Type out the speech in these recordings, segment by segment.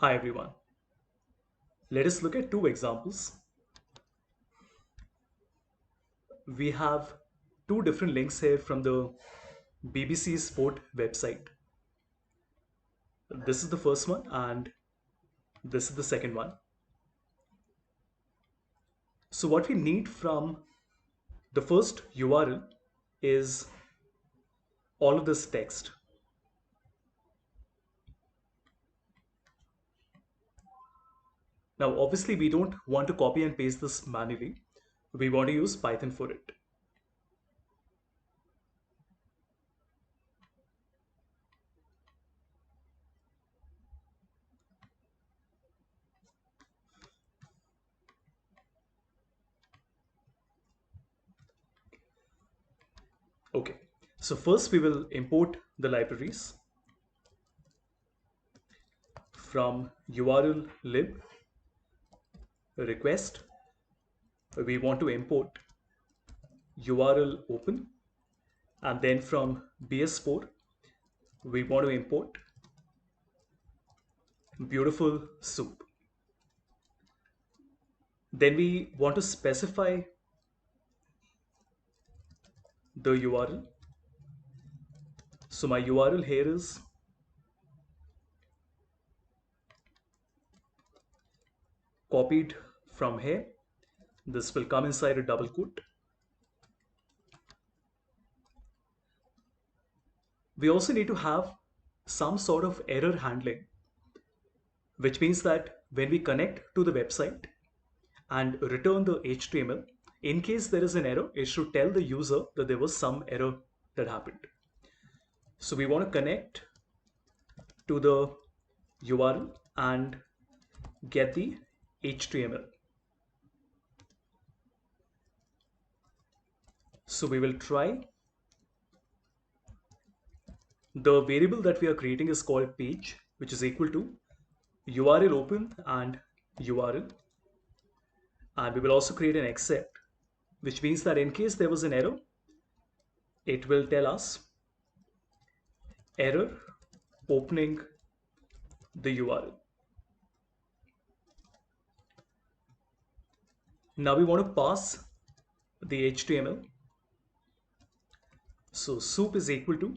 Hi everyone. Let us look at two examples. We have two different links here from the BBC Sport website. This is the first one and this is the second one. So what we need from the first URL is all of this text. Now obviously we don't want to copy and paste this manually. We want to use Python for it. Okay. So first we will import the libraries from URL lib request. We want to import URL open, and then from BS4 we want to import beautiful soup. Then we want to specify the URL. So my URL here is copied from here. This will come inside a double quote. We also need to have some sort of error handling, which means that when we connect to the website and return the HTML, in case there is an error, it should tell the user that there was some error that happened. So we want to connect to the URL and get the HTML. So we will try. The variable that we are creating is called page, which is equal to URL open and URL. And we will also create an except, which means that in case there was an error, it will tell us error opening the URL. Now we want to pass the HTML. So soup is equal to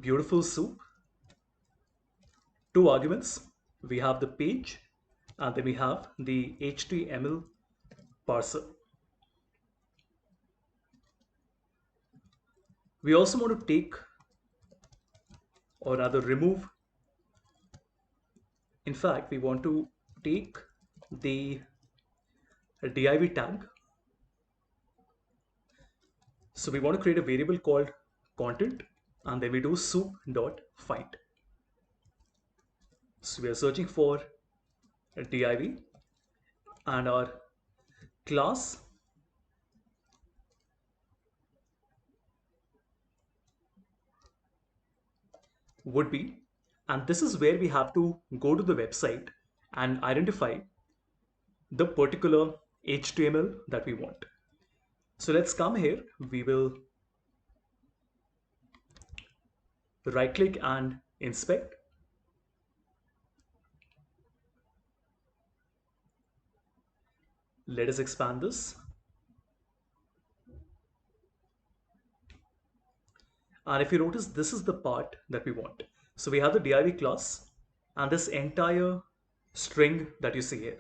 beautiful soup. Two arguments. We have the page and then we have the HTML parser. We also want to take, or rather remove, in fact we want to take the div tag. So we want to create a variable called content and then we do soup.find. So we are searching for a div and our class would be, and this is where we have to go to the website and identify the particular HTML that we want. So let's come here. We will right click and inspect. Let us expand this. And if you notice, this is the part that we want. So we have the div class and this entire string that you see here.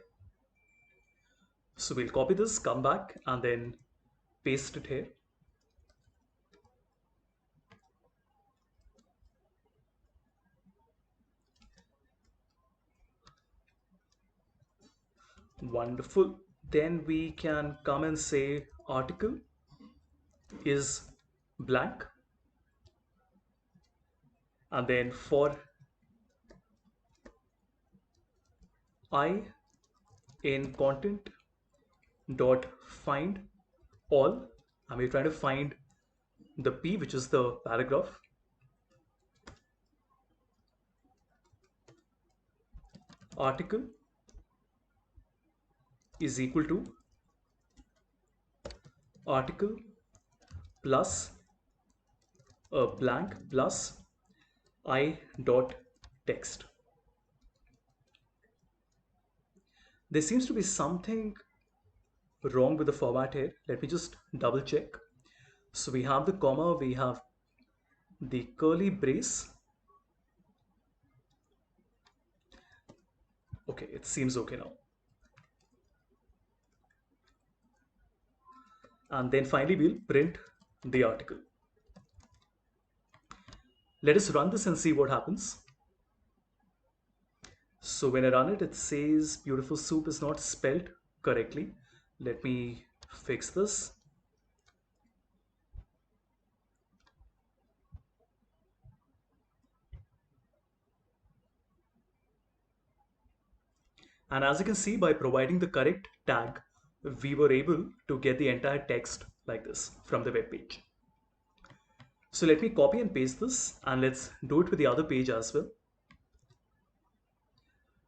So we'll copy this, come back and then paste it here. Wonderful. Then we can come and say article is blank. And then for I in content dot find all, and we're trying to find the P, which is the paragraph. Article is equal to article plus a blank plus, I dot text. There seems to be something wrong with the format here. Let me just double check. So we have the comma, we have the curly brace. Okay, it seems okay now. And then finally we'll print the article. Let us run this and see what happens. So when I run it, it says beautiful soup is not spelled correctly. Let me fix this. And as you can see, by providing the correct tag, we were able to get the entire text like this from the web page. So let me copy and paste this, and let's do it with the other page as well.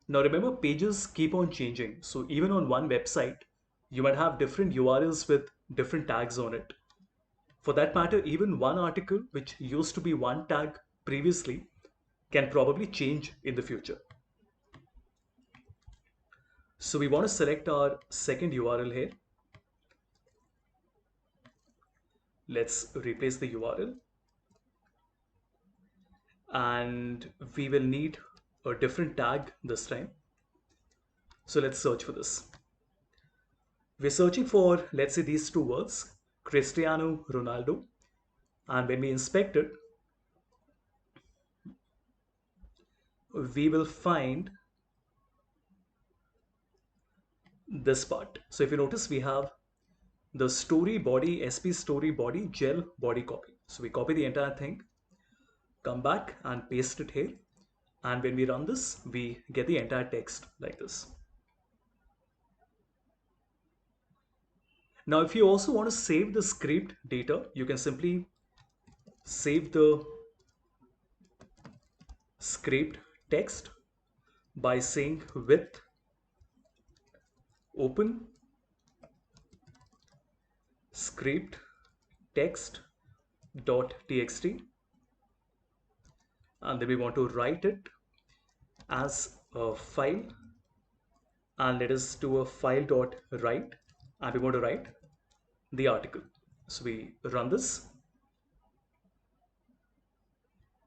Now remember, pages keep on changing. So even on one website, you might have different URLs with different tags on it. For that matter, even one article which used to be one tag previously can probably change in the future. So we want to select our second URL here. Let's replace the URL. And we will need a different tag this time. So let's search for this. We're searching for, let's say, these two words, Cristiano Ronaldo. And when we inspect it, we will find this part. So if you notice, we have the story body, SP story body, gel body copy. So we copy the entire thing, come back and paste it here. And when we run this, we get the entire text like this. Now, if you also want to save the scraped data, you can simply save the scraped text by saying with open scraped text.txt, and then we want to write it as a file, and let us do a file.write, and we want to write the article. So we run this,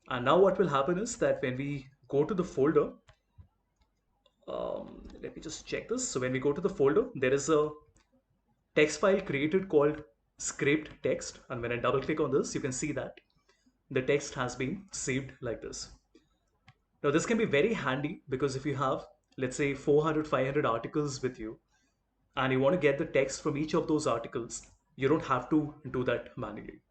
and now what will happen is that when we go to the folder, let me just check this. So when we go to the folder, there is a text file created called scraped text, and when I double click on this, you can see that the text has been saved like this. Now this can be very handy because if you have, let's say, 400 500 articles with you and you want to get the text from each of those articles, you don't have to do that manually.